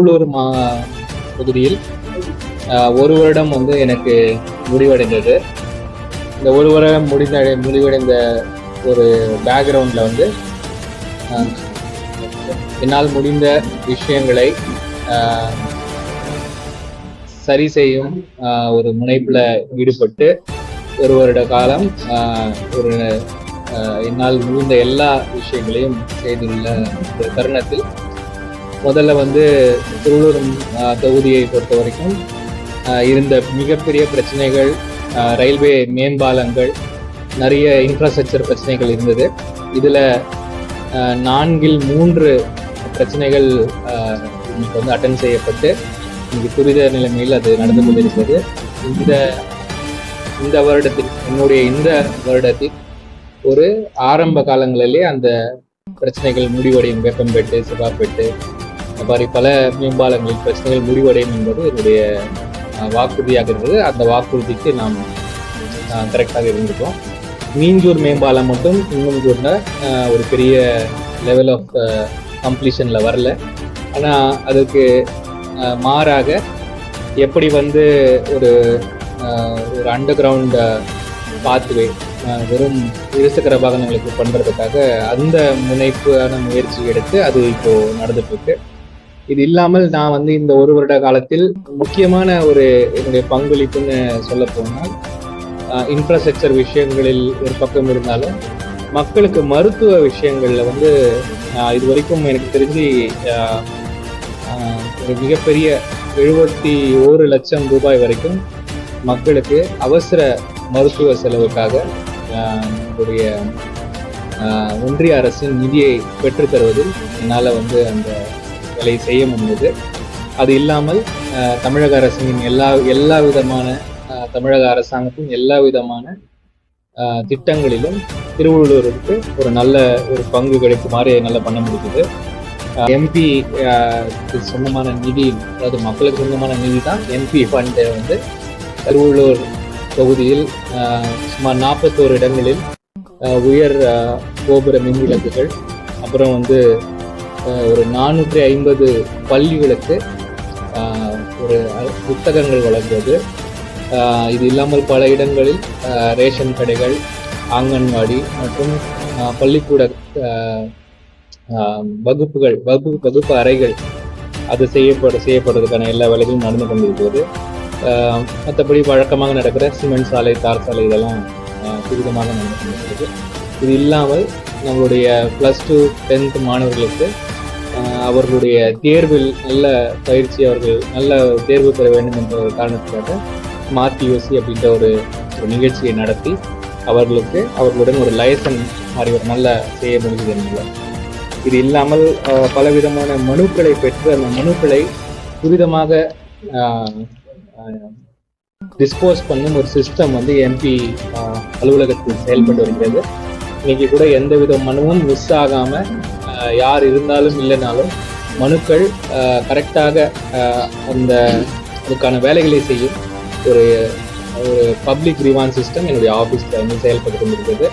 திருவள்ளூர் தொகுதியில் ஒரு வருடம் வந்து எனக்கு முடிவடைந்தது. இந்த ஒரு வருடம் முடிவடைந்த ஒரு பேக்ரவுண்டில் வந்து என்னால் முடிந்த விஷயங்களை சரி செய்யும் ஒரு முனைப்பில் ஈடுபட்டு ஒரு வருட காலம் ஒரு என்னால் முடிந்த எல்லா விஷயங்களையும் செய்துள்ள ஒரு தருணத்தில் முதல்ல வந்து திருவள்ளூர் தொகுதியை பொறுத்த வரைக்கும் இருந்த மிகப்பெரிய பிரச்சனைகள், ரயில்வே மேம்பாலங்கள், நிறைய இன்ஃப்ராஸ்ட்ரக்சர் பிரச்சனைகள் இருந்தது. இதில் 4-3 பிரச்சனைகள் இன்னைக்கு வந்து அட்டன் செய்யப்பட்டு இன்னைக்கு துரித நிலைமையில் அது நடந்து கொண்டிருக்கிறது. இந்த வருடத்தில் இந்த வருடத்தில் ஒரு ஆரம்ப காலங்களிலே அந்த பிரச்சனைகள் முடிவடையும். வேப்பம்பேட்டு, சிவாப்பேட்டு, இந்த மாதிரி பல மேம்பாலங்களில் பிரச்சனைகள் முடிவடையும் என்பது என்னுடைய வாக்குறுதியாக இருந்தது. அந்த வாக்குறுதிக்கு நாம் கரெக்டாக இருந்திருக்கோம். மீஞ்சூர் மேம்பாலம் மட்டும் இன்னும் கூட ஒரு பெரிய லெவல் ஆஃப் கம்ப்ளீஷனில் வரல. ஆனால் அதுக்கு மாறாக எப்படி வந்து ஒரு அண்டர் கிரவுண்ட் பாத்வே வெறும் இருசக்கர வாகனங்களுக்கு பண்ணுறதுக்காக அந்த முனைப்பான முயற்சி எடுத்து அது இப்போ நடந்துட்டு இருக்கு. இது இல்லாமல் நான் வந்து இந்த ஒரு வருட காலத்தில் முக்கியமான என்னுடைய பங்களிப்புன்னு சொல்ல போனால் இன்ஃப்ராஸ்ட்ரக்சர் விஷயங்களில் ஒரு பக்கம் இருந்தாலும் மக்களுக்கு மருத்துவ விஷயங்களில் வந்து இது வரைக்கும் எனக்கு தெரிஞ்சு ஒரு மிகப்பெரிய 71 லட்சம் ரூபாய் வரைக்கும் மக்களுக்கு அவசர மருத்துவ செலவுக்காக நம்முடைய ஒன்றிய அரசின் நிதியை பெற்றுத்தருவதில் என்னால் வந்து அந்த வேலையை செய்ய முடிந்தது. அது இல்லாமல் தமிழக அரசின் எல்லா விதமான தமிழக அரசாங்கத்தின் எல்லா விதமான திட்டங்களிலும் திருவள்ளூருக்கு ஒரு நல்ல பங்கு கிடைக்குமாறு நல்லா பண்ண முடியுது. எம்பி சொந்தமான நிதி, அதாவது மக்களுக்கு சொந்தமான நிதி தான் எம்பி ஃபண்டை வந்து திருவள்ளூர் தொகுதியில் சுமார் 41 இடங்களில் உயர் கோபுர மின் விளக்குகள், அப்புறம் வந்து ஒரு 450 பள்ளிகளுக்கு ஒரு புத்தகங்கள் வழங்குவது, இது இல்லாமல் பல இடங்களில் ரேஷன் கடைகள், ஆங்கன்வாடி மற்றும் பள்ளிக்கூட வகுப்பு அறைகள் அது செய்யப்படுறதுக்கான எல்லா வேலைகளும் நடந்து கொண்டிருக்கிறது. மற்றபடி வழக்கமாக நடக்கிற சிமெண்ட் சாலை, தார் சாலை இதெல்லாம் துரிதமாக நடந்து கொண்டிருக்கிறது. இது இல்லாமல் நம்மளுடைய +2, 10th மாணவர்களுக்கு அவர்களுடைய தேர்வில் நல்ல பயிற்சி, அவர்கள் நல்ல தேர்வு பெற வேண்டும் என்ற ஒரு காரணத்துக்காக ஸ்மார்ட் யூசி அப்படின்ற ஒரு நிகழ்ச்சியை நடத்தி அவர்களுடன் ஒரு லைசன் மாதிரி ஒரு நல்ல செய்ய முடியுது என்னால். இது இல்லாமல் பலவிதமான மனுக்களை பெற்று அந்த மனுக்களை துரிதமாக டிஸ்போஸ் பண்ணும் ஒரு சிஸ்டம் வந்து எம்பி அலுவலகத்தில் செயல்பட்டு வருகிறது. இன்னைக்கு கூட எந்தவித மனுவும் மிஸ் ஆகாமல் யார் இருந்தாலும் இல்லைனாலும் மனுக்கள் கரெக்டாக அதுக்கான வேலைகளை செய்யும் ஒரு பப்ளிக் ரிவான் சிஸ்டம் என்னுடைய ஆஃபீஸில் வந்து செயல்பட்டு கொண்டிருக்கிறது.